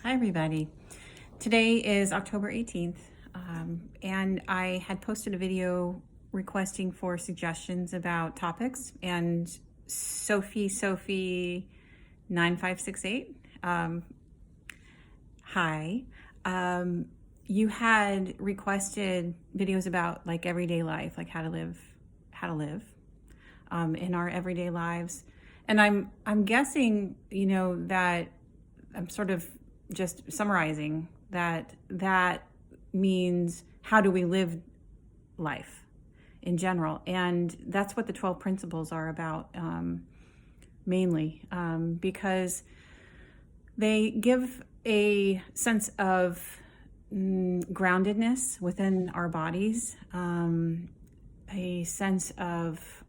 Hi, everybody. Today is October 18th, and I had posted a video requesting for suggestions about topics, and Sophie 9568, hi. Um, you had requested videos about like everyday life, like how to live in our everyday lives. And I'm guessing, that I'm sort of just summarizing that means how do we live life in general, and that's what the 12 principles are about, mainly, because they give a sense of groundedness within our bodies, a sense of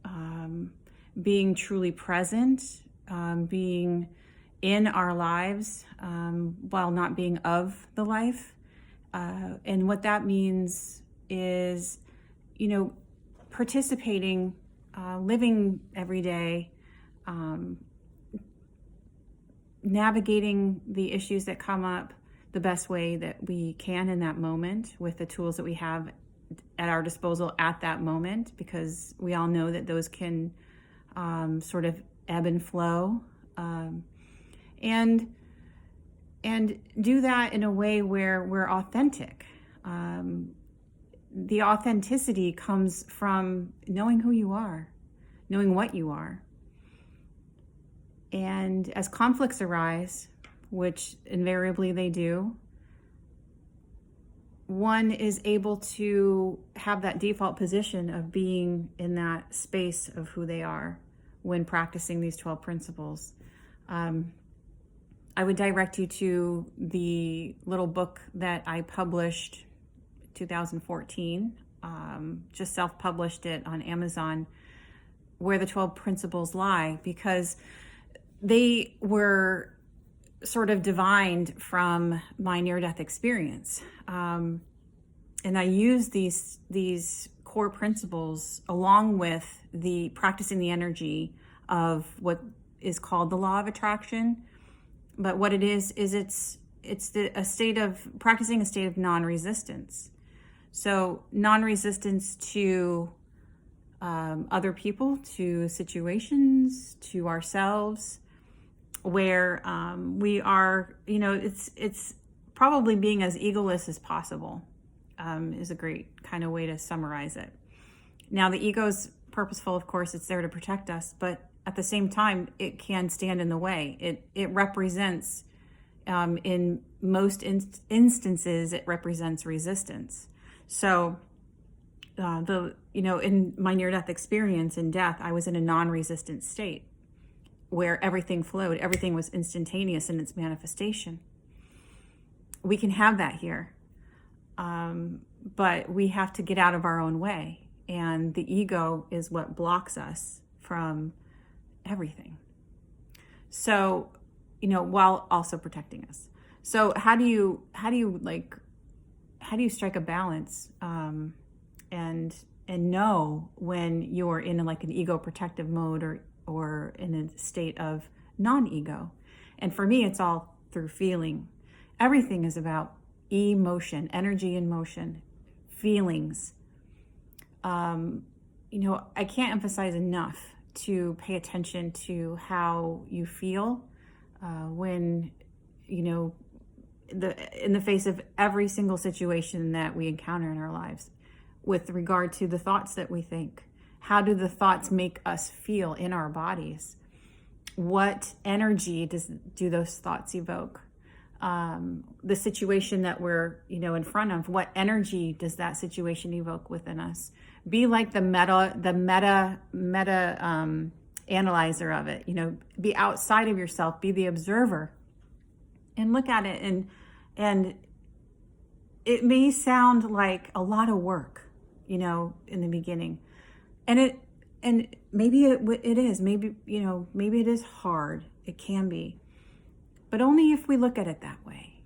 being truly present, being in our lives, while not being of the life. And what that means is, participating, living every day, navigating the issues that come up the best way that we can in that moment with the tools that we have at our disposal at that moment, because we all know that those can sort of ebb and flow, and do that in a way where we're authentic. The authenticity comes from knowing who you are, knowing what you are. And as conflicts arise, which invariably they do, one is able to have that default position of being in that space of who they are when practicing these 12 principles. I would direct you to the little book that I published 2014, just self-published it on Amazon, where the 12 principles lie, because they were sort of divined from my near-death experience. And I use these core principles along with the practicing the energy of what is called the law of attraction. But what it is it's a state of practicing a state of non-resistance. So non-resistance to other people, to situations, to ourselves, where we are, it's probably being as egoless as possible, is a great kind of way to summarize it. Now, the ego's purposeful, of course, it's there to protect us, but at the same time, it can stand in the way. It represents, in most instances, it represents resistance. So, in my near-death experience in death, I was in a non-resistant state where everything flowed, everything was instantaneous in its manifestation. We can have that here, but we have to get out of our own way, and the ego is what blocks us from everything. So, while also protecting us. So how do you strike a balance, and know when you're in like an ego protective mode or in a state of non-ego? And for me, it's all through feeling. Everything is about emotion, energy in motion, feelings. I can't emphasize enough to pay attention to how you feel when, in the face of every single situation that we encounter in our lives, with regard to the thoughts that we think. How do the thoughts make us feel in our bodies? What energy do those thoughts evoke? The situation that we're, in front of, what energy does that situation evoke within us? Be like the meta analyzer of it. Be outside of yourself, be the observer, and look at it. And it may sound like a lot of work, in the beginning, and maybe it is. Maybe it is hard. It can be, but only if we look at it that way.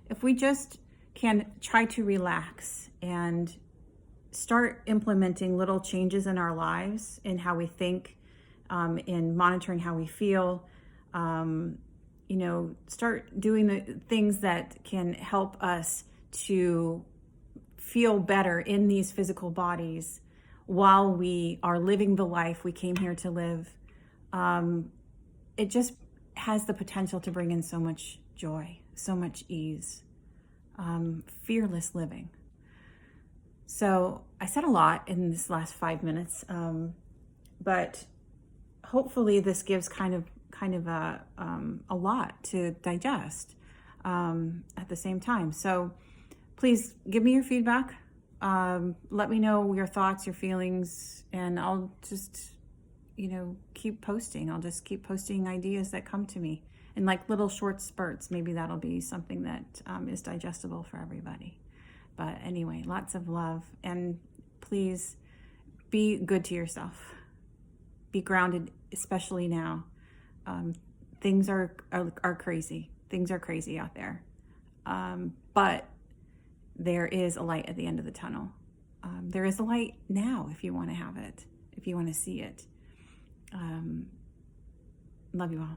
If we just can try to relax and start implementing little changes in our lives, in how we think, in monitoring how we feel, start doing the things that can help us to feel better in these physical bodies while we are living the life we came here to live. It just has the potential to bring in so much joy, so much ease, fearless living. So I said a lot in this last 5 minutes, but hopefully this gives kind of a lot to digest at the same time. So please give me your feedback. Let me know your thoughts, your feelings, and I'll just, keep posting. I'll just keep posting ideas that come to me in like little short spurts. Maybe that'll be something that is digestible for everybody. But anyway, lots of love, and please be good to yourself. Be grounded, especially now. Things are crazy. Things are crazy out there. But there is a light at the end of the tunnel. There is a light now if you want to have it, if you want to see it. Love you all.